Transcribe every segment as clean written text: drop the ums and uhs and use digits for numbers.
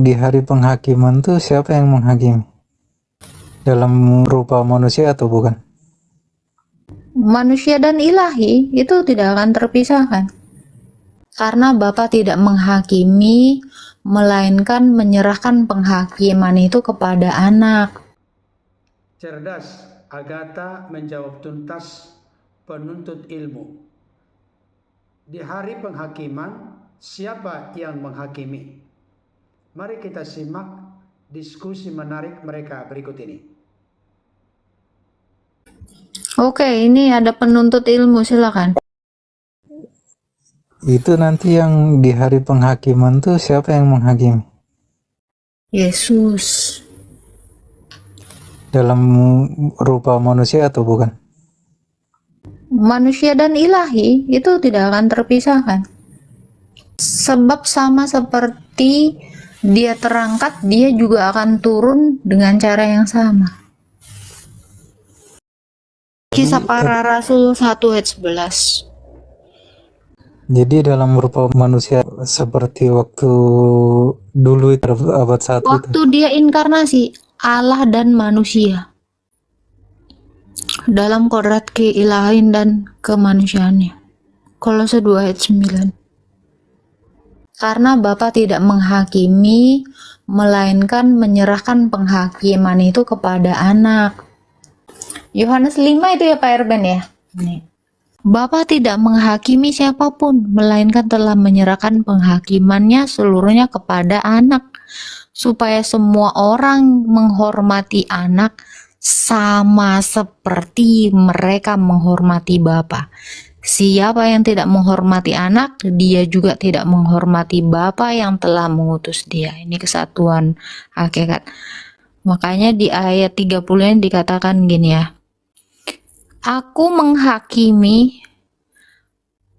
di hari penghakiman tuh siapa yang menghakimi? Dalam rupa manusia atau bukan? Manusia dan ilahi itu tidak akan terpisahkan. Karena Bapa tidak menghakimi, melainkan menyerahkan penghakiman itu kepada anak. Cerdas, Agatha menjawab tuntas penuntut ilmu. Di hari penghakiman, siapa yang menghakimi? Mari kita simak diskusi menarik mereka berikut ini. Oke, ini ada penuntut ilmu, silakan. Itu nanti yang di hari penghakiman tuh siapa yang menghakimi? Yesus. Dalam rupa manusia atau bukan? Manusia dan ilahi itu tidak akan terpisahkan. Sebab sama seperti dia terangkat, dia juga akan turun dengan cara yang sama. Kisah para Rasul 1 ayat 11. Jadi dalam rupa manusia seperti waktu dulu itu abad 1 itu. Waktu dia inkarnasi, Allah dan manusia. Dalam kodrat keilahian dan kemanusiaannya. Kolose 2 ayat 9. Karena Bapa tidak menghakimi, melainkan menyerahkan penghakiman itu kepada anak. Yohanes 5 itu ya Pak Erben ya. Nih. Bapa tidak menghakimi siapapun, melainkan telah menyerahkan penghakimannya seluruhnya kepada anak, supaya semua orang menghormati anak sama seperti mereka menghormati Bapa. Siapa yang tidak menghormati anak, dia juga tidak menghormati Bapa yang telah mengutus dia. Ini kesatuan hakikat. Makanya di ayat 30 ini dikatakan gini ya. Aku menghakimi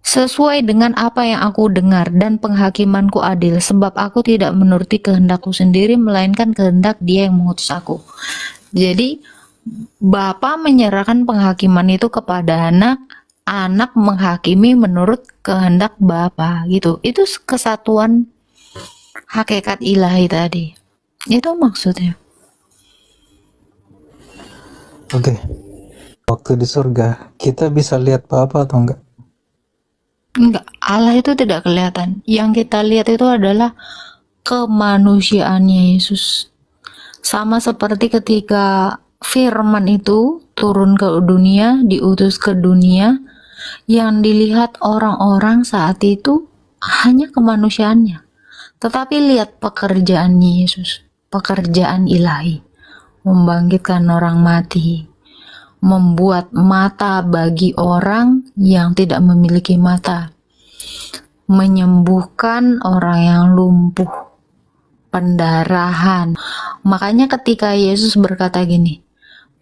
sesuai dengan apa yang aku dengar, dan penghakimanku adil, sebab aku tidak menuruti kehendakku sendiri, melainkan kehendak Dia yang mengutus aku. Jadi Bapa menyerahkan penghakiman itu kepada anak, anak menghakimi menurut kehendak Bapa, gitu. Itu kesatuan hakikat ilahi tadi. Itu maksudnya. Oke. Waktu di surga, kita bisa lihat Bapa atau enggak? Enggak, Allah itu tidak kelihatan. Yang kita lihat itu adalah kemanusiaannya Yesus. Sama seperti ketika firman itu turun ke dunia, diutus ke dunia, yang dilihat orang-orang saat itu hanya kemanusiaannya. Tetapi lihat pekerjaannya Yesus, pekerjaan ilahi, membangkitkan orang mati, membuat mata bagi orang yang tidak memiliki mata, menyembuhkan orang yang lumpuh, pendarahan. Makanya ketika Yesus berkata gini,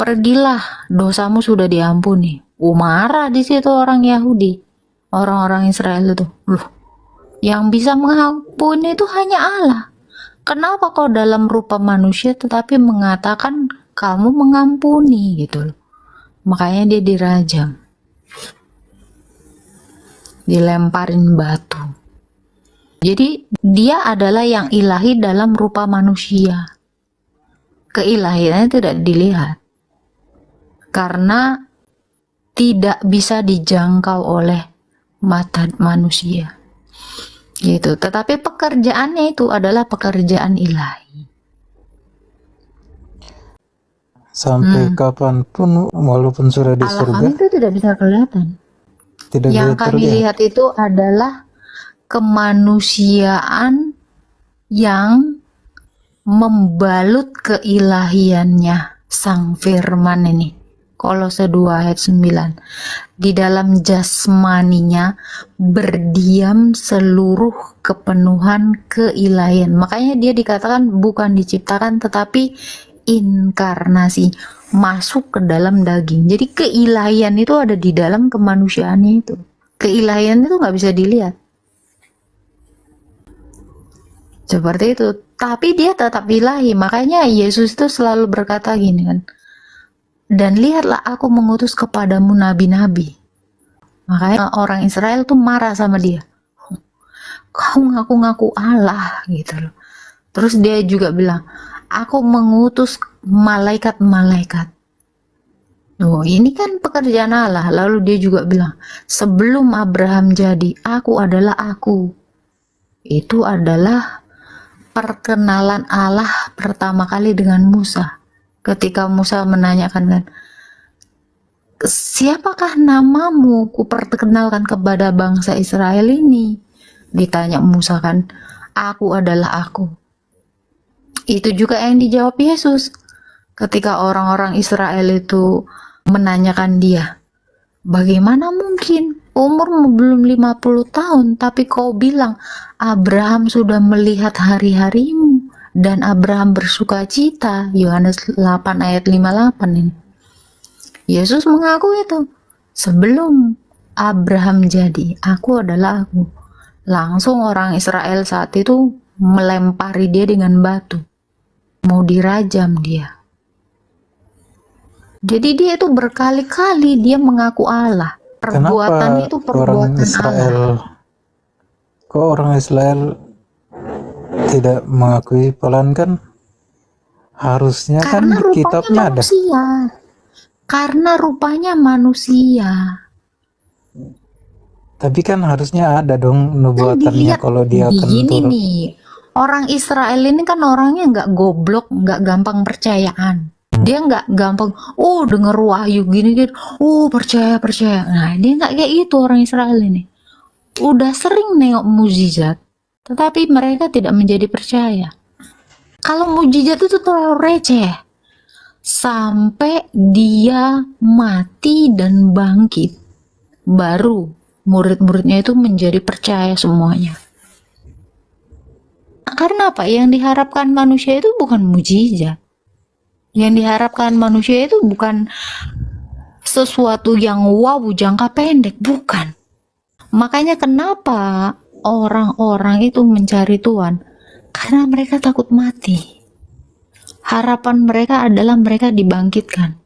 pergilah, dosamu sudah diampuni. Marah di situ orang Yahudi, orang-orang Israel itu. Loh, yang bisa mengampuni itu hanya Allah. Kenapa kau dalam rupa manusia tetapi mengatakan kamu mengampuni gitu loh. Makanya dia dirajam, dilemparin batu. Jadi dia adalah yang ilahi dalam rupa manusia. Keilahiannya tidak dilihat karena tidak bisa dijangkau oleh mata manusia gitu. Tetapi pekerjaannya itu adalah pekerjaan ilahi. Sampai kapanpun, walaupun sudah di Allah surga, kami itu tidak bisa kelihatan. tidak Yang bisa kami terlihat. lihat itu adalah kemanusiaan yang membalut keilahiannya Sang Firman ini. Kolose 2 ayat 9. Di dalam jasmaninya berdiam seluruh kepenuhan keilahian. Makanya dia dikatakan bukan diciptakan tetapi inkarnasi, masuk ke dalam daging. Jadi keilahian itu ada di dalam kemanusiaannya itu. Keilahian itu nggak bisa dilihat. Seperti itu. Tapi dia tetap ilahi. Makanya Yesus itu selalu berkata gini kan. Dan lihatlah aku mengutus kepadamu nabi-nabi. Makanya orang Israel tuh marah sama dia. Kau ngaku-ngaku Allah gitu loh. Terus dia juga bilang, aku mengutus malaikat-malaikat. Oh, ini kan pekerjaan Allah. Lalu dia juga bilang, sebelum Abraham jadi, aku adalah aku. Itu adalah perkenalan Allah pertama kali dengan Musa. Ketika Musa menanyakan kan, siapakah namamu? Kuperkenalkan kepada bangsa Israel ini. Ditanya Musa kan, aku adalah aku. Itu juga yang dijawab Yesus. Ketika orang-orang Israel itu menanyakan dia, bagaimana mungkin umurmu belum 50 tahun tapi kau bilang Abraham sudah melihat hari-harimu dan Abraham bersuka cita. Yohanes 8 ayat 58 ini. Yesus mengaku itu, sebelum Abraham jadi, aku adalah aku. Langsung orang Israel saat itu melempari dia dengan batu, mau dirajam dia. Jadi dia itu berkali-kali dia mengaku Allah. Perbuatannya itu orang perbuatan Israel, Allah. kok orang Israel tidak mengakui, pelan kan harusnya kan Karena di rupanya kitabnya ada. manusia. Karena rupanya manusia. Tapi kan harusnya ada dong Kan nubuatannya dilihat kalau dia akan begini turun. nih. Orang Israel ini kan orangnya nggak goblok, nggak gampang percayaan. Dia nggak gampang, oh denger wahyu gini-gini, oh percaya. Nah, dia nggak kayak gitu orang Israel ini. Udah sering nengok mukjizat, tetapi mereka tidak menjadi percaya. Kalau mukjizat itu terlalu receh. Sampai dia mati dan bangkit, baru murid-muridnya itu menjadi percaya semuanya. Karena apa? Yang diharapkan manusia itu bukan mukjizat. Yang diharapkan manusia itu bukan sesuatu yang wow jangka pendek, bukan. Makanya kenapa orang-orang itu mencari Tuhan? Karena mereka takut mati. Harapan mereka adalah mereka dibangkitkan.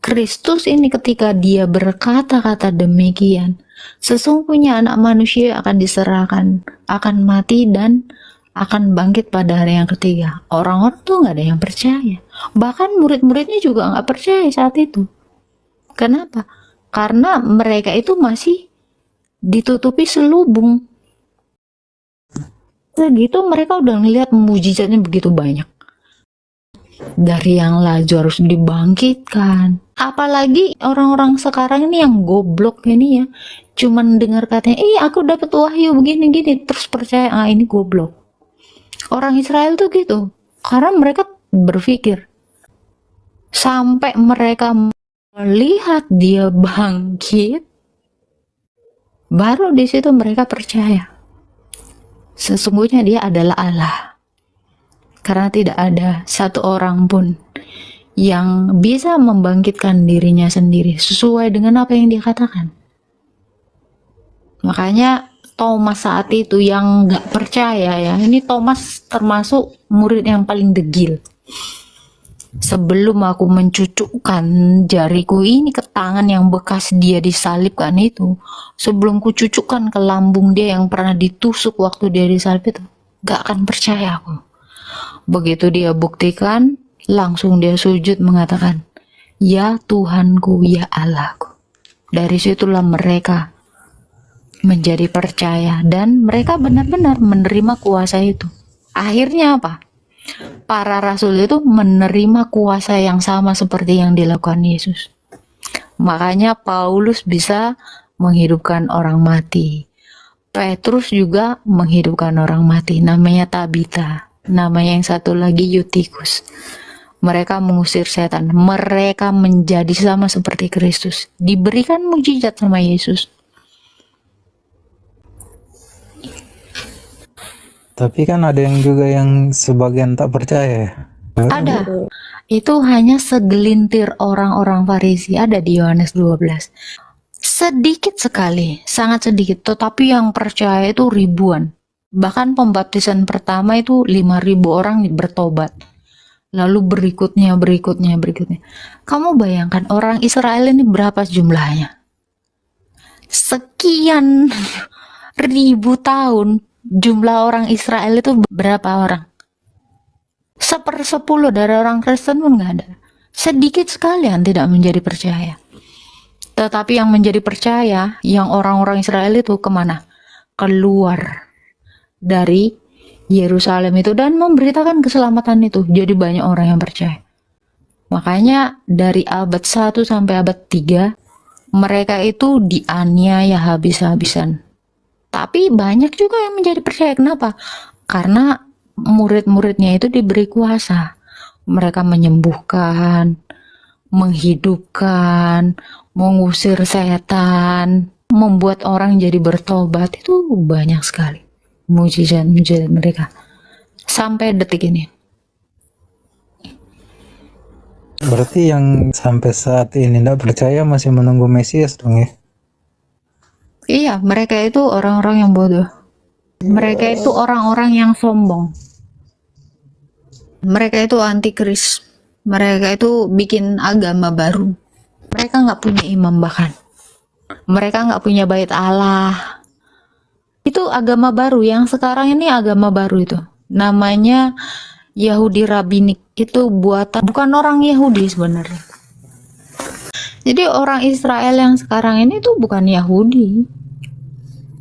Kristus ini ketika dia berkata-kata demikian, sesungguhnya anak manusia akan diserahkan, akan mati dan akan bangkit pada hari yang ketiga. Orang-orang tuh nggak ada yang percaya. Bahkan murid-muridnya juga nggak percaya saat itu. Kenapa? Karena mereka itu masih ditutupi selubung. Segitu mereka udah ngelihat mujizatnya begitu banyak. Dari yang laju harus dibangkitkan. Apalagi orang-orang sekarang ini yang goblok ini ya. Cuman dengar katanya, aku dapat wahyu begini-gini. Terus percaya, ini goblok. Orang Israel tuh gitu. Karena mereka berpikir. Sampai mereka melihat dia bangkit. Baru di situ mereka percaya. Sesungguhnya dia adalah Allah. Karena tidak ada satu orang pun yang bisa membangkitkan dirinya sendiri sesuai dengan apa yang dia katakan. Makanya Thomas saat itu yang nggak percaya ya, ini Thomas termasuk murid yang paling degil. Sebelum aku mencucukkan jariku ini ke tangan yang bekas dia disalibkan itu, sebelum kucucukkan ke lambung dia yang pernah ditusuk waktu dia disalib itu, gak akan percaya aku. Begitu dia buktikan, langsung dia sujud mengatakan, ya Tuhanku, ya Allahku. Dari situlah mereka menjadi percaya dan mereka benar-benar menerima kuasa itu. Akhirnya apa? Para rasul itu menerima kuasa yang sama seperti yang dilakukan Yesus. Makanya Paulus bisa menghidupkan orang mati. Petrus juga menghidupkan orang mati. Namanya Tabita. Namanya yang satu lagi Yutikus. Mereka mengusir setan. Mereka menjadi sama seperti Kristus. Diberikan mujizat sama Yesus. Tapi kan ada yang juga yang sebagian tak percaya. Ada. Itu hanya segelintir orang-orang Farisi. Ada di Yohanes 12. Sedikit sekali, sangat sedikit. Tetapi yang percaya itu ribuan. Bahkan pembaptisan pertama itu 5.000 orang bertobat. Lalu berikutnya. Kamu bayangkan orang Israel ini berapa jumlahnya? Sekian ribu tahun Jumlah orang Israel itu berapa orang? 1/10 dari orang Kristen pun nggak ada. Sedikit sekali yang tidak menjadi percaya. Tetapi yang menjadi percaya, yang orang-orang Israel itu kemana? Keluar dari Yerusalem itu dan memberitakan keselamatan itu. Jadi banyak orang yang percaya. Makanya dari abad 1 sampai abad 3, mereka itu dianiaya habis-habisan. Tapi banyak juga yang menjadi percaya. Kenapa? Karena murid-muridnya itu diberi kuasa. Mereka menyembuhkan, menghidupkan, mengusir setan, membuat orang jadi bertobat. Itu banyak sekali mujizat-mujizat mereka. Sampai detik ini. Berarti yang sampai saat ini tidak percaya masih menunggu Mesias dong ya? Iya, mereka itu orang-orang yang bodoh. Mereka itu orang-orang yang sombong. Mereka itu antikris. Mereka itu bikin agama baru. Mereka nggak punya imam bahkan. Mereka nggak punya bait Allah. Itu agama baru. Yang sekarang ini agama baru itu. Namanya Yahudi Rabbinik. Itu buatan bukan orang Yahudi sebenarnya. Jadi orang Israel yang sekarang ini tuh bukan Yahudi.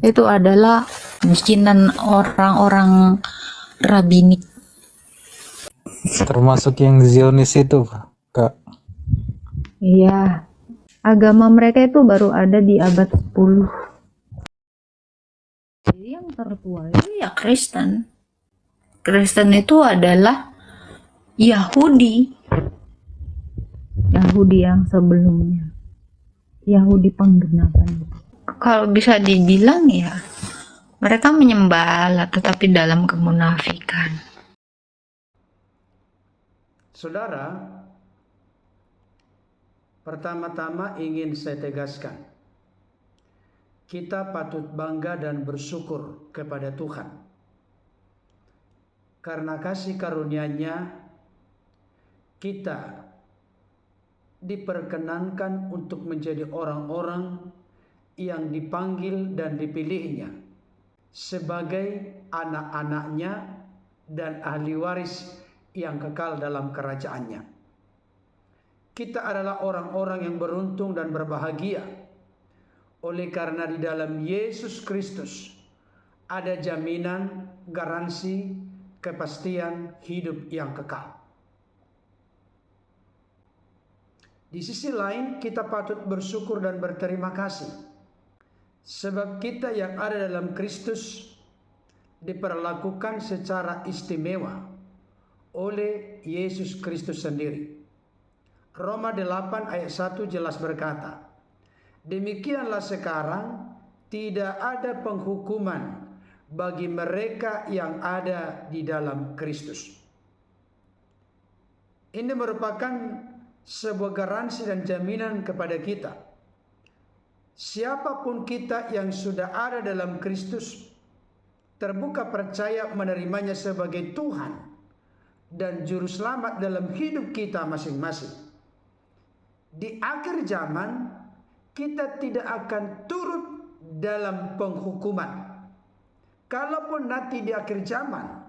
Itu adalah bikinan orang-orang Rabbinik. Termasuk yang Zionis itu, Kak. Iya. Agama mereka itu baru ada di abad 10. Jadi yang tertua itu ya Kristen. Kristen itu adalah Yahudi. Yahudi yang sebelumnya. Yahudi penggenapan. Kalau bisa dibilang ya, mereka menyembah Allah tetapi dalam kemunafikan. Saudara, pertama-tama ingin saya tegaskan, kita patut bangga dan bersyukur kepada Tuhan. Karena kasih karunia-Nya, kita diperkenankan untuk menjadi orang-orang yang dipanggil dan dipilihnya sebagai anak-anaknya dan ahli waris yang kekal dalam kerajaannya. Kita adalah orang-orang yang beruntung dan berbahagia oleh karena di dalam Yesus Kristus ada jaminan, garansi, kepastian hidup yang kekal. Di sisi lain, kita patut bersyukur dan berterima kasih sebab kita yang ada dalam Kristus diperlakukan secara istimewa oleh Yesus Kristus sendiri. Roma 8 ayat 1 jelas berkata, demikianlah sekarang tidak ada penghukuman bagi mereka yang ada di dalam Kristus. Ini merupakan sebuah garansi dan jaminan kepada kita. Siapapun kita yang sudah ada dalam Kristus, terbuka percaya menerimanya sebagai Tuhan dan Juru Selamat dalam hidup kita masing-masing. Di akhir zaman, kita tidak akan turut dalam penghukuman. Kalaupun nanti di akhir zaman,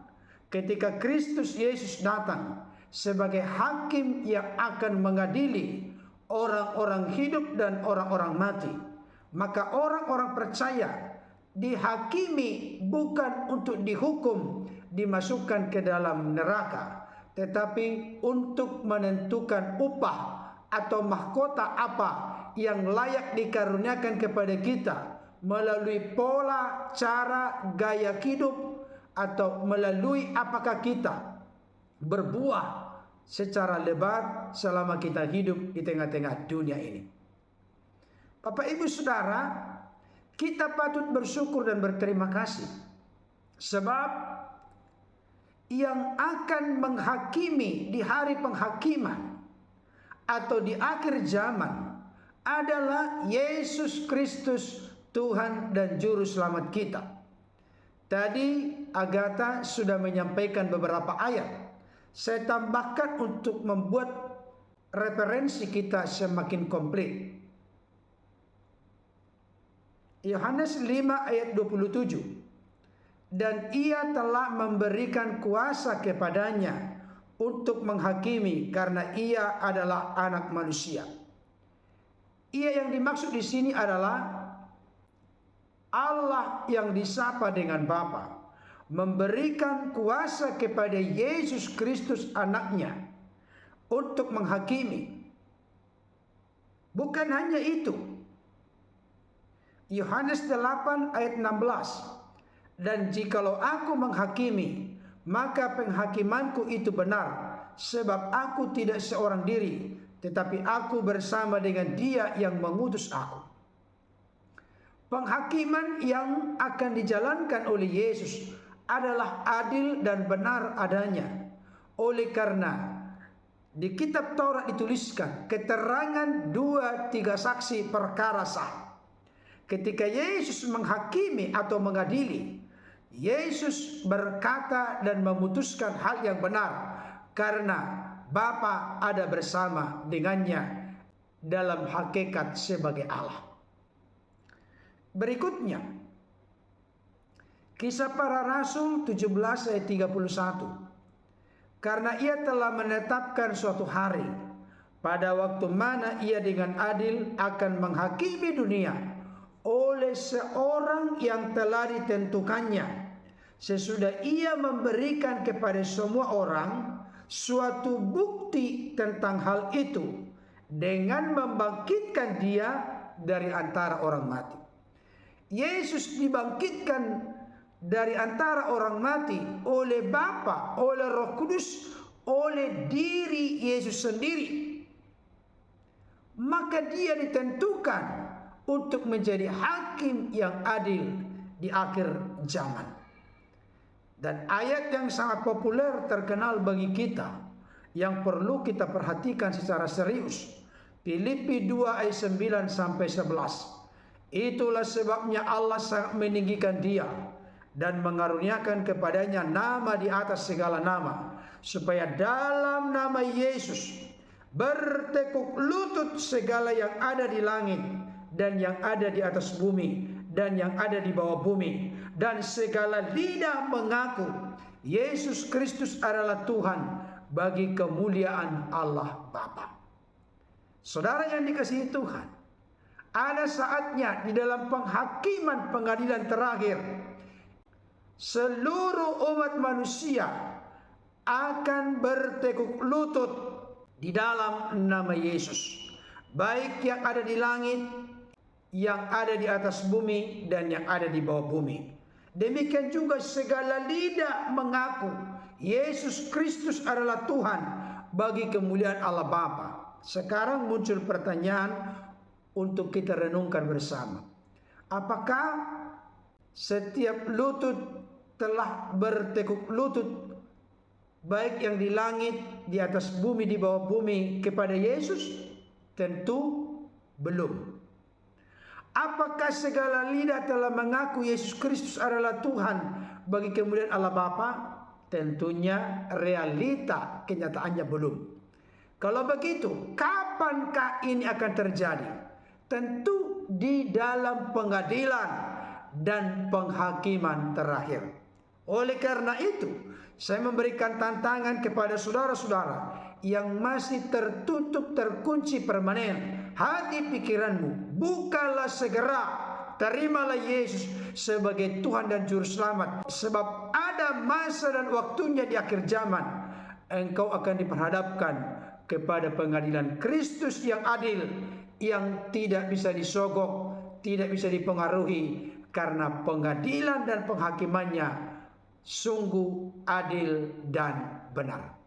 ketika Kristus Yesus datang sebagai hakim yang akan mengadili orang-orang hidup dan orang-orang mati, maka orang-orang percaya dihakimi bukan untuk dihukum, dimasukkan ke dalam neraka, tetapi untuk menentukan upah atau mahkota apa yang layak dikaruniakan kepada kita melalui pola, cara, gaya hidup, atau melalui apakah kita berbuah secara lebat selama kita hidup di tengah-tengah dunia ini. Bapak Ibu Saudara, kita patut bersyukur dan berterima kasih sebab yang akan menghakimi di hari penghakiman atau di akhir zaman adalah Yesus Kristus, Tuhan dan Juru Selamat kita. Tadi Agatha sudah menyampaikan beberapa ayat. Saya tambahkan untuk membuat referensi kita semakin komplit. Yohanes 5 ayat 27. dan Ia telah memberikan kuasa kepadanya untuk menghakimi karena Ia adalah anak manusia. Ia yang dimaksud di sini adalah Allah yang disapa dengan Bapa, memberikan kuasa kepada Yesus Kristus anaknya untuk menghakimi. Bukan hanya itu. Yohanes 8 ayat 16. Dan jikalau aku menghakimi, maka penghakimanku itu benar, sebab aku tidak seorang diri, tetapi aku bersama dengan Dia yang mengutus aku. Penghakiman yang akan dijalankan oleh Yesus adalah adil dan benar adanya. Oleh karena di kitab Taurat dituliskan keterangan 2-3 saksi perkara sah. Ketika Yesus menghakimi atau mengadili, Yesus berkata dan memutuskan hal yang benar karena Bapa ada bersama dengannya dalam hakikat sebagai Allah. Berikutnya, Kisah Para Rasul 17 ayat 31. Karena Ia telah menetapkan suatu hari, pada waktu mana Ia dengan adil akan menghakimi dunia oleh seorang yang telah ditentukannya, sesudah Ia memberikan kepada semua orang suatu bukti tentang hal itu dengan membangkitkan Dia dari antara orang mati. Yesus dibangkitkan dari antara orang mati oleh Bapa, oleh Roh Kudus, oleh diri Yesus sendiri. Maka Dia ditentukan untuk menjadi hakim yang adil di akhir zaman. Dan ayat yang sangat populer terkenal bagi kita yang perlu kita perhatikan secara serius, Filipi 2 ayat 9 sampai 11. Itulah sebabnya Allah sangat meninggikan Dia dan mengaruniakan kepadanya nama di atas segala nama, supaya dalam nama Yesus bertekuk lutut segala yang ada di langit dan yang ada di atas bumi dan yang ada di bawah bumi, dan segala lidah mengaku Yesus Kristus adalah Tuhan, bagi kemuliaan Allah Bapa. Saudara yang dikasihi Tuhan, ada saatnya di dalam penghakiman pengadilan terakhir, seluruh umat manusia akan bertekuk lutut di dalam nama Yesus, baik yang ada di langit, yang ada di atas bumi, dan yang ada di bawah bumi. Demikian juga segala lidah mengaku Yesus Kristus adalah Tuhan, bagi kemuliaan Allah Bapa. Sekarang muncul pertanyaan untuk kita renungkan bersama. Apakah setiap lutut telah bertekuk lutut, baik yang di langit, di atas bumi, di bawah bumi, kepada Yesus? Tentu belum. Apakah segala lidah telah mengaku Yesus Kristus adalah Tuhan, bagi kemuliaan Allah Bapa? Tentunya realita kenyataannya belum. Kalau begitu, kapankah ini akan terjadi? Tentu di dalam pengadilan dan penghakiman terakhir. Oleh karena itu, saya memberikan tantangan kepada saudara-saudara yang masih tertutup, terkunci permanen hati pikiranmu. Bukalah segera, terimalah Yesus sebagai Tuhan dan Juru Selamat. Sebab ada masa dan waktunya di akhir zaman, engkau akan diperhadapkan kepada pengadilan Kristus yang adil, yang tidak bisa disogok, tidak bisa dipengaruhi, karena pengadilan dan penghakimannya sungguh adil dan benar.